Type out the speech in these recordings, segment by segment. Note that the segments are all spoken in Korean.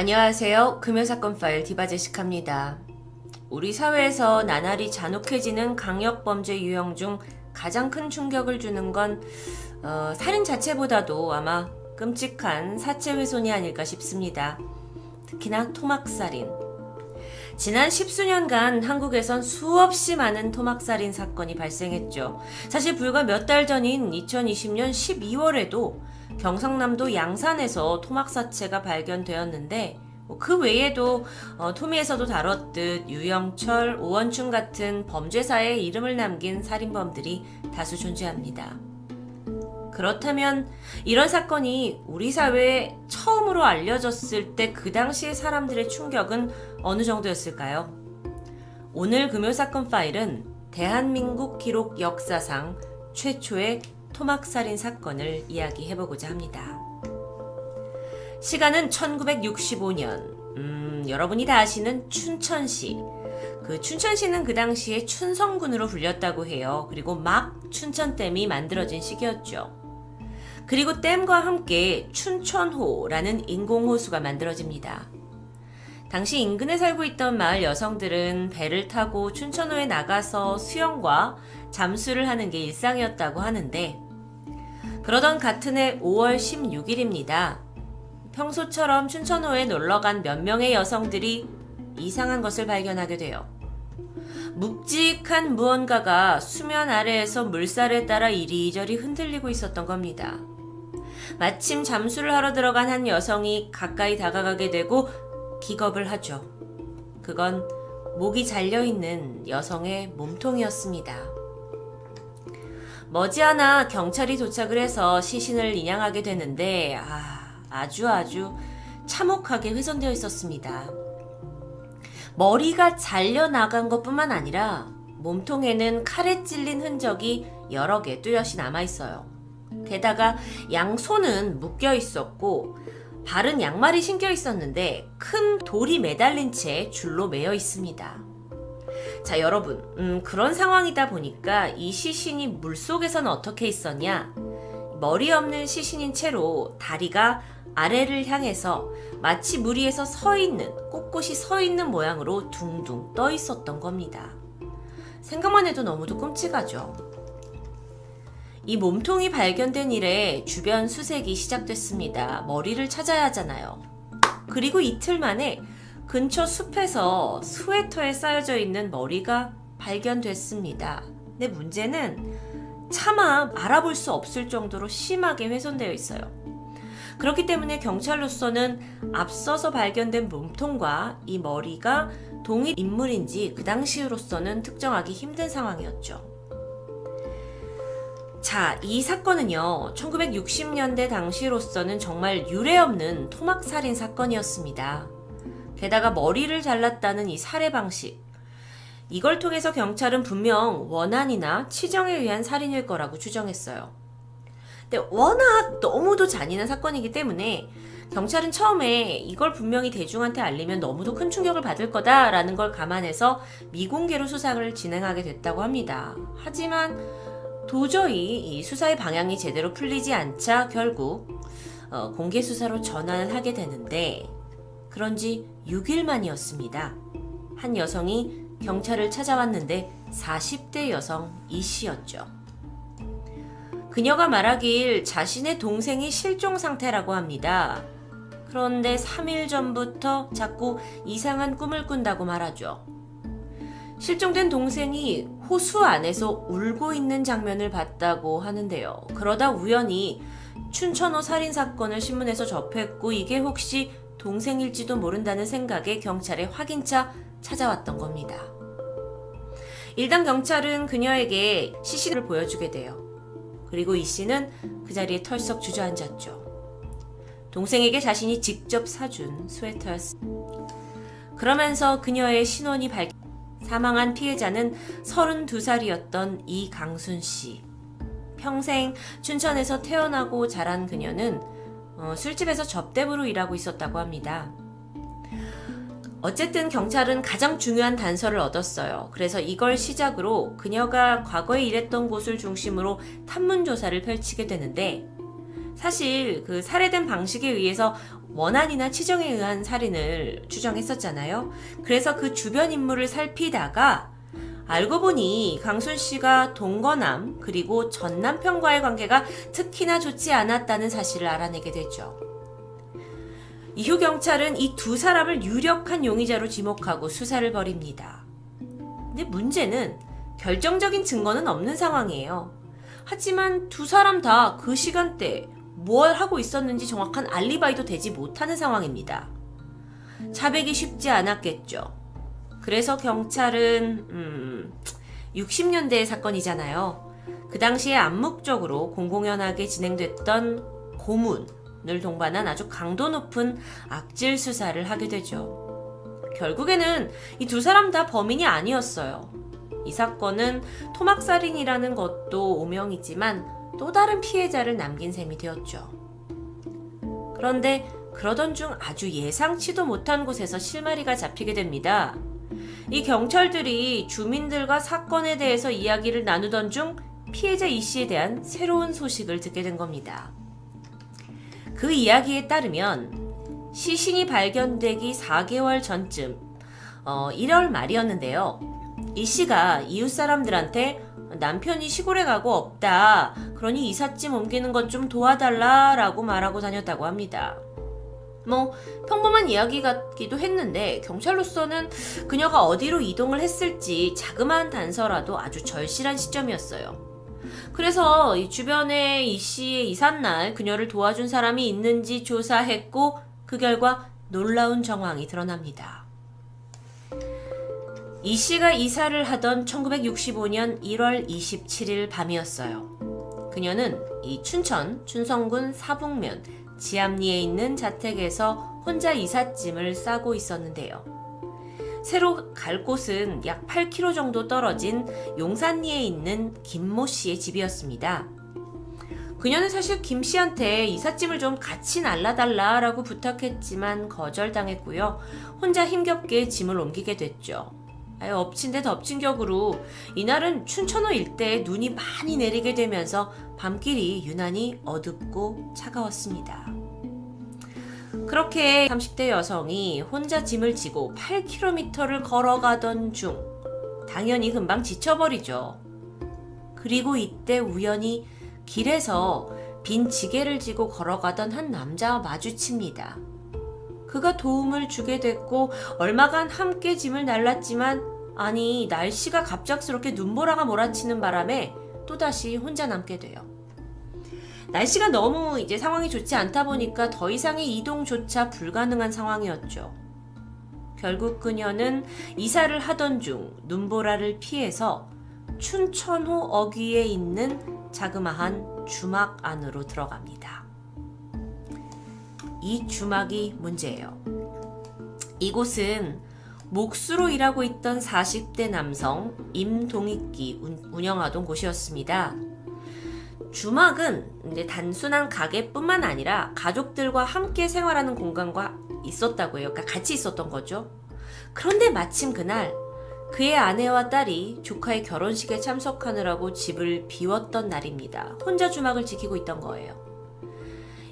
안녕하세요. 금요사건 파일 디바제시카입니다. 우리 사회에서 나날이 잔혹해지는 강력범죄 유형 중 가장 큰 충격을 주는 건 살인 자체보다도 아마 끔찍한 사체훼손이 아닐까 싶습니다. 특히나 토막살인. 지난 십수년간 한국에선 수없이 많은 토막살인 사건이 발생했죠. 사실 불과 몇 달 전인 2020년 12월에도 경상남도 양산에서 토막사체가 발견되었는데 그 외에도 토미에서도 다뤘듯 유영철, 오원춘 같은 범죄사에 이름을 남긴 살인범들이 다수 존재합니다. 그렇다면 이런 사건이 우리 사회에 처음으로 알려졌을 때 그 당시의 사람들의 충격은 어느 정도였을까요? 오늘 금요사건 파일은 대한민국 기록 역사상 최초의 토막살인 사건을 이야기해보고자 합니다. 시간은 1965년, 여러분이 다 아시는 춘천시. 춘천시는 그 당시에 춘성군으로 불렸다고 해요. 그리고 막 춘천댐이 만들어진 시기였죠. 그리고 댐과 함께 춘천호라는 인공호수가 만들어집니다. 당시 인근에 살고 있던 마을 여성들은 배를 타고 춘천호에 나가서 수영과 잠수를 하는 게 일상이었다고 하는데, 그러던 같은 해 5월 16일입니다. 평소처럼 춘천호에 놀러간 몇 명의 여성들이 이상한 것을 발견하게 돼요. 묵직한 무언가가 수면 아래에서 물살에 따라 이리저리 흔들리고 있었던 겁니다. 마침 잠수를 하러 들어간 한 여성이 가까이 다가가게 되고 기겁을 하죠. 그건 목이 잘려있는 여성의 몸통이었습니다. 머지않아 경찰이 도착을 해서 시신을 인양하게 되는데 아주 참혹하게 훼손되어 있었습니다. 머리가 잘려나간 것뿐만 아니라 몸통에는 칼에 찔린 흔적이 여러 개 뚜렷이 남아있어요. 게다가 양손은 묶여 있었고 발은 양말이 신겨 있었는데 큰 돌이 매달린 채 줄로 매여 있습니다. 자, 여러분, 그런 상황이다 보니까 이 시신이 물속에서는 어떻게 있었냐? 머리 없는 시신인 채로 다리가 아래를 향해서 마치 물 위에서 꼿꼿이 서 있는 모양으로 둥둥 떠 있었던 겁니다. 생각만 해도 너무도 끔찍하죠. 이 몸통이 발견된 이래 주변 수색이 시작됐습니다. 머리를 찾아야 하잖아요. 그리고 이틀 만에 근처 숲에서 스웨터에 쌓여져 있는 머리가 발견됐습니다. 근데 문제는 차마 알아볼 수 없을 정도로 심하게 훼손되어 있어요. 그렇기 때문에 경찰로서는 앞서서 발견된 몸통과 이 머리가 동일 인물인지 그 당시로서는 특정하기 힘든 상황이었죠. 자, 이 사건은요, 1960년대 당시로서는 정말 유례없는 토막살인 사건이었습니다. 게다가 머리를 잘랐다는 이 살해 방식, 이걸 통해서 경찰은 분명 원한이나 치정에 의한 살인일 거라고 추정했어요. 근데 워낙 너무도 잔인한 사건이기 때문에 경찰은 처음에 이걸 분명히 대중한테 알리면 너무도 큰 충격을 받을 거다라는 걸 감안해서 미공개로 수사를 진행하게 됐다고 합니다. 하지만 도저히 이 수사의 방향이 제대로 풀리지 않자 결국 공개 수사로 전환을 하게 되는데, 그런 지 6일 만이었습니다. 한 여성이 경찰을 찾아왔는데 40대 여성 이 씨였죠. 그녀가 말하길 자신의 동생이 실종 상태라고 합니다. 그런데 3일 전부터 자꾸 이상한 꿈을 꾼다고 말하죠. 실종된 동생이 호수 안에서 울고 있는 장면을 봤다고 하는데요. 그러다 우연히 춘천호 살인사건을 신문에서 접했고 이게 혹시 동생일지도 모른다는 생각에 경찰에 확인차 찾아왔던 겁니다. 일단 경찰은 그녀에게 시신을 보여주게 돼요. 그리고 이 씨는 그 자리에 털썩 주저앉았죠. 동생에게 자신이 직접 사준 스웨터였습니다. 그러면서 그녀의 신원이 사망한 피해자는 32살이었던 이강순 씨. 평생 춘천에서 태어나고 자란 그녀는 술집에서 접대부로 일하고 있었다고 합니다. 어쨌든 경찰은 가장 중요한 단서를 얻었어요. 그래서 이걸 시작으로 그녀가 과거에 일했던 곳을 중심으로 탐문 조사를 펼치게 되는데 사실 그 살해된 방식에 의해서 원한이나 치정에 의한 살인을 추정했었잖아요. 그래서 그 주변 인물을 살피다가 알고 보니 강순 씨가 동거남 그리고 전 남편과의 관계가 특히나 좋지 않았다는 사실을 알아내게 되죠. 이후 경찰은 이 두 사람을 유력한 용의자로 지목하고 수사를 벌입니다. 근데 문제는 결정적인 증거는 없는 상황이에요. 하지만 두 사람 다 그 시간대에 뭘 하고 있었는지 정확한 알리바이도 되지 못하는 상황입니다. 자백이 쉽지 않았겠죠. 그래서 경찰은 60년대의 사건이잖아요. 그 당시에 암묵적으로 공공연하게 진행됐던 고문을 동반한 아주 강도 높은 악질 수사를 하게 되죠. 결국에는 이 두 사람 다 범인이 아니었어요. 이 사건은 토막살인이라는 것도 오명이지만 또 다른 피해자를 남긴 셈이 되었죠. 그런데 그러던 중 아주 예상치도 못한 곳에서 실마리가 잡히게 됩니다. 이 경찰들이 주민들과 사건에 대해서 이야기를 나누던 중 피해자 이 씨에 대한 새로운 소식을 듣게 된 겁니다. 그 이야기에 따르면 시신이 발견되기 4개월 전쯤 1월 말이었는데요. 이 씨가 이웃 사람들한테 남편이 시골에 가고 없다. 그러니 이삿짐 옮기는 것 좀 도와달라 라고 말하고 다녔다고 합니다. 평범한 이야기 같기도 했는데 경찰로서는 그녀가 어디로 이동을 했을지 자그마한 단서라도 아주 절실한 시점이었어요. 그래서 이 주변에 이 씨의 이삿날 그녀를 도와준 사람이 있는지 조사했고 그 결과 놀라운 정황이 드러납니다. 이 씨가 이사를 하던 1965년 1월 27일 밤이었어요. 그녀는 이 춘천 춘성군 사북면 지암리에 있는 자택에서 혼자 이삿짐을 싸고 있었는데요. 새로 갈 곳은 약 8km 정도 떨어진 용산리에 있는 김모 씨의 집이었습니다. 그녀는 사실 김 씨한테 이삿짐을 좀 같이 날라달라라고 부탁했지만 거절당했고요. 혼자 힘겹게 짐을 옮기게 됐죠. 엎친 데 덮친 격으로 이날은 춘천호 일대에 눈이 많이 내리게 되면서 밤길이 유난히 어둡고 차가웠습니다. 그렇게 30대 여성이 혼자 짐을 지고 8km를 걸어가던 중 당연히 금방 지쳐버리죠. 그리고 이때 우연히 길에서 빈 지게를 지고 걸어가던 한 남자와 마주칩니다. 그가 도움을 주게 됐고 얼마간 함께 짐을 날랐지만 날씨가 갑작스럽게 눈보라가 몰아치는 바람에 또다시 혼자 남게 돼요. 날씨가 너무 이제 상황이 좋지 않다 보니까 더 이상의 이동조차 불가능한 상황이었죠. 결국 그녀는 이사를 하던 중 눈보라를 피해서 춘천호 어귀에 있는 자그마한 주막 안으로 들어갑니다. 이 주막이 문제예요. 이곳은 목수로 일하고 있던 40대 남성 임동익이 운영하던 곳이었습니다. 주막은 이제 단순한 가게뿐만 아니라 가족들과 함께 생활하는 공간과 있었다고 해요. 그러니까 같이 있었던 거죠. 그런데 마침 그날 그의 아내와 딸이 조카의 결혼식에 참석하느라고 집을 비웠던 날입니다. 혼자 주막을 지키고 있던 거예요.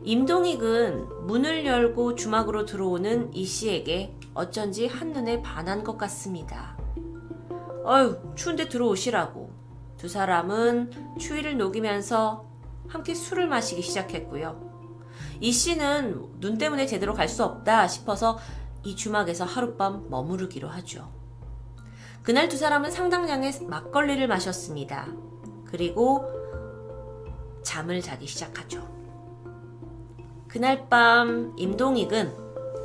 임동익은 문을 열고 주막으로 들어오는 이 씨에게 어쩐지 한눈에 반한 것 같습니다. 추운데 들어오시라고. 두 사람은 추위를 녹이면서 함께 술을 마시기 시작했고요. 이 씨는 눈 때문에 제대로 갈 수 없다 싶어서 이 주막에서 하룻밤 머무르기로 하죠. 그날 두 사람은 상당량의 막걸리를 마셨습니다. 그리고 잠을 자기 시작하죠. 그날 밤 임동익은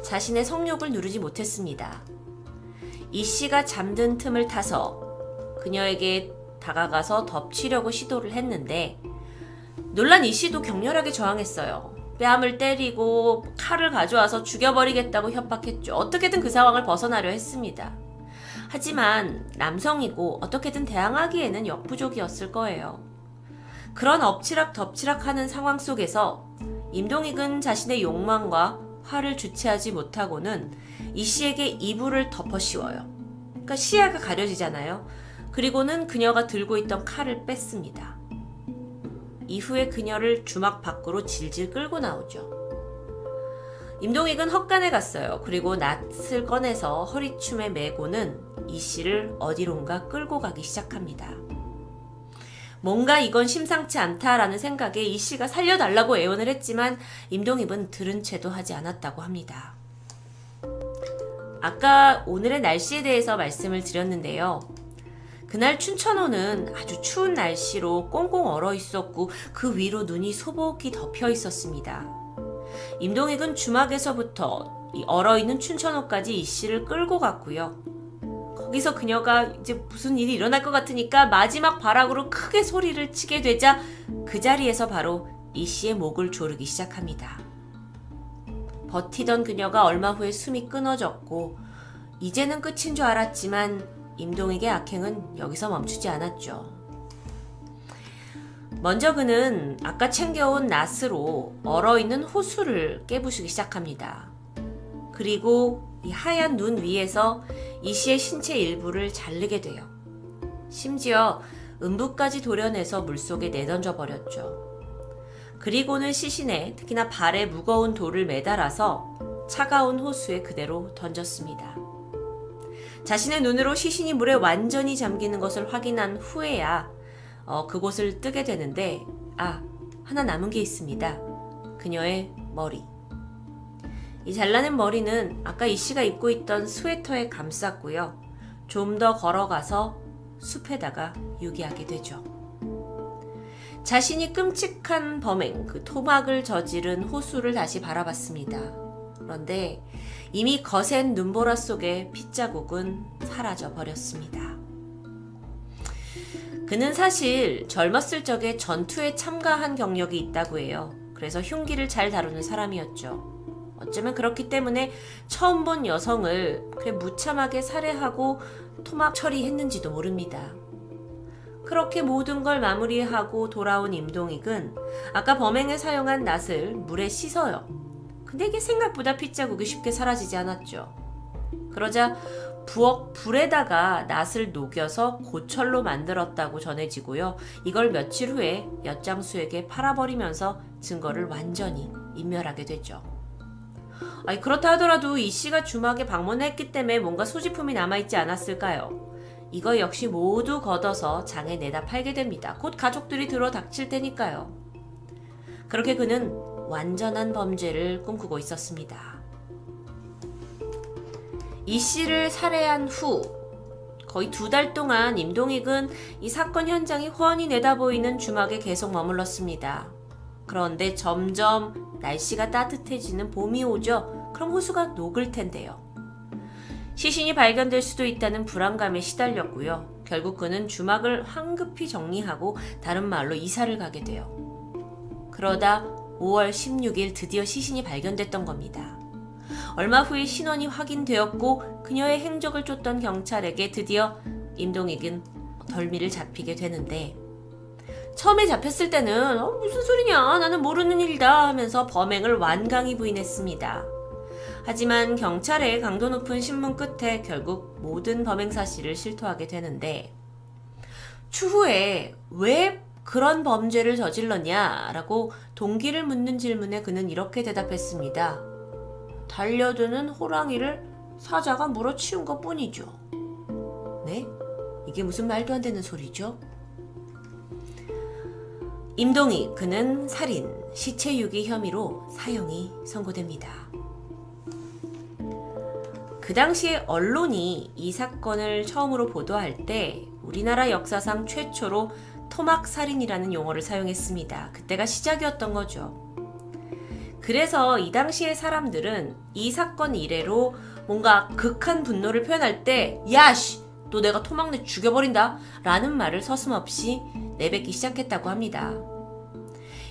자신의 성욕을 누르지 못했습니다. 이 씨가 잠든 틈을 타서 그녀에게 다가가서 덮치려고 시도를 했는데 놀란 이 씨도 격렬하게 저항했어요. 뺨을 때리고 칼을 가져와서 죽여버리겠다고 협박했죠. 어떻게든 그 상황을 벗어나려 했습니다. 하지만 남성이고 어떻게든 대항하기에는 역부족이었을 거예요. 그런 엎치락 덮치락하는 상황 속에서 임동익은 자신의 욕망과 화를 주체하지 못하고는 이 씨에게 이불을 덮어 씌워요. 그러니까 시야가 가려지잖아요. 그리고는 그녀가 들고 있던 칼을 뺐습니다. 이후에 그녀를 주막 밖으로 질질 끌고 나오죠. 임동익은 헛간에 갔어요. 그리고 낫을 꺼내서 허리춤에 메고는 이 씨를 어디론가 끌고 가기 시작합니다. 뭔가 이건 심상치 않다라는 생각에 이 씨가 살려달라고 애원을 했지만 임동익은 들은 채도 하지 않았다고 합니다. 아까 오늘의 날씨에 대해서 말씀을 드렸는데요. 그날 춘천호는 아주 추운 날씨로 꽁꽁 얼어 있었고 그 위로 눈이 소복이 덮여 있었습니다. 임동익은 주막에서부터 이 얼어있는 춘천호까지 이 씨를 끌고 갔고요. 거기서 그녀가 이제 무슨 일이 일어날 것 같으니까 마지막 발악으로 크게 소리를 치게 되자 그 자리에서 바로 이 씨의 목을 조르기 시작합니다. 버티던 그녀가 얼마 후에 숨이 끊어졌고 이제는 끝인 줄 알았지만 임동익의 악행은 여기서 멈추지 않았죠. 먼저 그는 아까 챙겨온 낫으로 얼어있는 호수를 깨부수기 시작합니다. 그리고 이 하얀 눈 위에서 이 씨의 신체 일부를 자르게 돼요. 심지어 음부까지 도려내서 물속에 내던져 버렸죠. 그리고는 시신에 특히나 발에 무거운 돌을 매달아서 차가운 호수에 그대로 던졌습니다. 자신의 눈으로 시신이 물에 완전히 잠기는 것을 확인한 후에야 그곳을 뜨게 되는데 하나 남은 게 있습니다. 그녀의 머리. 이 잘라낸 머리는 아까 이 씨가 입고 있던 스웨터에 감쌌고요. 좀 더 걸어가서 숲에다가 유기하게 되죠. 자신이 끔찍한 범행, 그 토막을 저지른 호수를 다시 바라봤습니다. 그런데 이미 거센 눈보라 속에 핏자국은 사라져 버렸습니다. 그는 사실 젊었을 적에 전투에 참가한 경력이 있다고 해요. 그래서 흉기를 잘 다루는 사람이었죠. 어쩌면 그렇기 때문에 처음 본 여성을 그래 무참하게 살해하고 토막 처리했는지도 모릅니다. 그렇게 모든 걸 마무리하고 돌아온 임동익은 아까 범행에 사용한 낫을 물에 씻어요. 근데 이게 생각보다 핏자국이 쉽게 사라지지 않았죠. 그러자 부엌 불에다가 낫을 녹여서 고철로 만들었다고 전해지고요. 이걸 며칠 후에 엿장수에게 팔아버리면서 증거를 완전히 인멸하게 되죠. 그렇다 하더라도 이 씨가 주막에 방문했기 때문에 뭔가 소지품이 남아있지 않았을까요? 이거 역시 모두 걷어서 장에 내다 팔게 됩니다. 곧 가족들이 들어 닥칠 테니까요. 그렇게 그는 완전한 범죄를 꿈꾸고 있었습니다. 이 씨를 살해한 후 거의 2달 동안 임동익은 이 사건 현장이 훤히 내다보이는 주막에 계속 머물렀습니다. 그런데 점점 날씨가 따뜻해지는 봄이 오죠. 그럼 호수가 녹을 텐데요. 시신이 발견될 수도 있다는 불안감에 시달렸고요. 결국 그는 주막을 황급히 정리하고 다른 마을로 이사를 가게 돼요. 그러다 5월 16일 드디어 시신이 발견됐던 겁니다. 얼마 후에 신원이 확인되었고 그녀의 행적을 쫓던 경찰에게 드디어 임동익은 덜미를 잡히게 되는데 처음에 잡혔을 때는 무슨 소리냐 나는 모르는 일이다 하면서 범행을 완강히 부인했습니다. 하지만 경찰의 강도 높은 신문 끝에 결국 모든 범행 사실을 실토하게 되는데 추후에 왜 그런 범죄를 저질렀냐라고 동기를 묻는 질문에 그는 이렇게 대답했습니다. 달려드는 호랑이를 사자가 물어치운 것 뿐이죠. 네? 이게 무슨 말도 안 되는 소리죠? 임동익, 그는 살인, 시체 유기 혐의로 사형이 선고됩니다. 그 당시에 언론이 이 사건을 처음으로 보도할 때 우리나라 역사상 최초로 토막살인이라는 용어를 사용했습니다. 그때가 시작이었던 거죠. 그래서 이 당시의 사람들은 이 사건 이래로 뭔가 극한 분노를 표현할 때 야씨! 너 내가 토막내 죽여버린다! 라는 말을 서슴없이 내뱉기 시작했다고 합니다.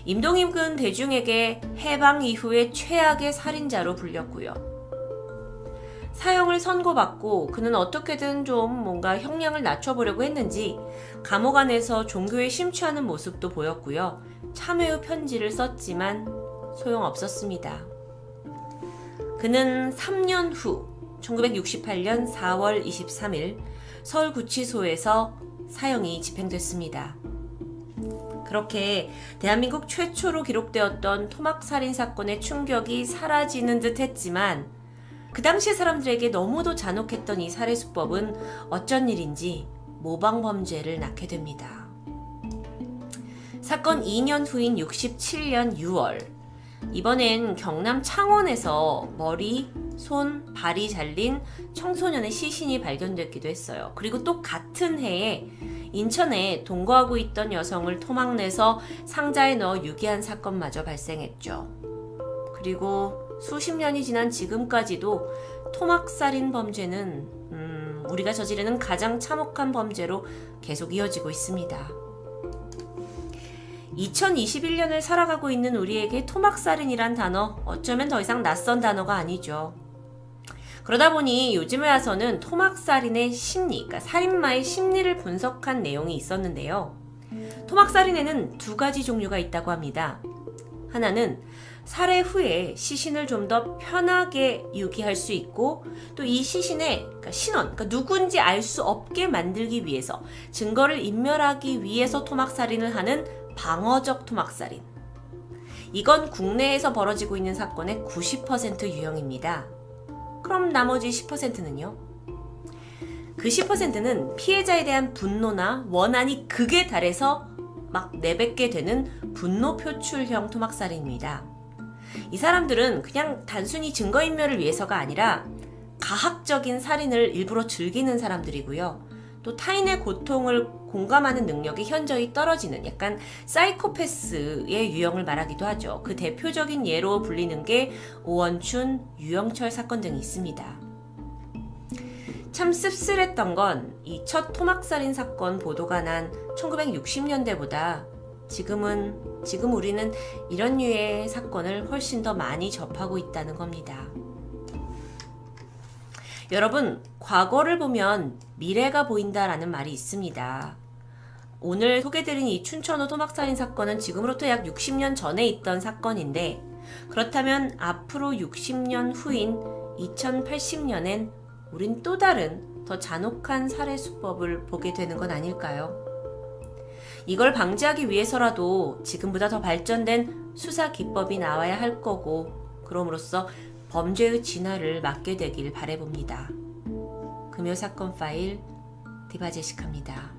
임동익은 대중에게 해방 이후의 최악의 살인자로 불렸고요. 사형을 선고받고 그는 어떻게든 좀 뭔가 형량을 낮춰보려고 했는지 감옥 안에서 종교에 심취하는 모습도 보였고요. 참회의 편지를 썼지만 소용없었습니다. 그는 3년 후 1968년 4월 23일 서울구치소에서 사형이 집행됐습니다. 그렇게 대한민국 최초로 기록되었던 토막살인 사건의 충격이 사라지는 듯 했지만 그 당시 사람들에게 너무도 잔혹했던 이 살해 수법은 어쩐 일인지 모방범죄를 낳게 됩니다. 사건 2년 후인 67년 6월, 이번엔 경남 창원에서 머리, 손, 발이 잘린 청소년의 시신이 발견됐기도 했어요. 그리고 또 같은 해에 인천에 동거하고 있던 여성을 토막내서 상자에 넣어 유기한 사건마저 발생했죠. 그리고 수십 년이 지난 지금까지도 토막살인 범죄는 우리가 저지르는 가장 참혹한 범죄로 계속 이어지고 있습니다. 2021년을 살아가고 있는 우리에게 토막살인이란 단어, 어쩌면 더 이상 낯선 단어가 아니죠. 그러다 보니 요즘에 와서는 토막살인의 심리, 그러니까 살인마의 심리를 분석한 내용이 있었는데요. 토막살인에는 두 가지 종류가 있다고 합니다. 하나는 살해 후에 시신을 좀 더 편하게 유기할 수 있고, 또 이 시신의 신원, 그러니까 누군지 알 수 없게 만들기 위해서, 증거를 인멸하기 위해서 토막살인을 하는 방어적 토막살인. 이건 국내에서 벌어지고 있는 사건의 90% 유형입니다. 그럼 나머지 10%는요? 그 10%는 피해자에 대한 분노나 원한이 극에 달해서 막 내뱉게 되는 분노 표출형 토막살인입니다. 이 사람들은 그냥 단순히 증거인멸을 위해서가 아니라 가학적인 살인을 일부러 즐기는 사람들이고요. 또 타인의 고통을 공감하는 능력이 현저히 떨어지는 약간 사이코패스의 유형을 말하기도 하죠. 그 대표적인 예로 불리는 게 오원춘, 유영철 사건 등이 있습니다. 참 씁쓸했던 건 이 첫 토막살인 사건 보도가 난 1960년대보다 지금 우리는 이런 류의 사건을 훨씬 더 많이 접하고 있다는 겁니다. 여러분, 과거를 보면 미래가 보인다라는 말이 있습니다. 오늘 소개드린 이 춘천호 토막살인 사건은 지금으로부터 약 60년 전에 있던 사건인데, 그렇다면 앞으로 60년 후인 2080년엔 우린 또 다른 더 잔혹한 살해 수법을 보게 되는 건 아닐까요? 이걸 방지하기 위해서라도 지금보다 더 발전된 수사 기법이 나와야 할 거고, 그럼으로써 범죄의 진화를 막게 되길 바라봅니다. 금요사건 파일 디바제시카입니다.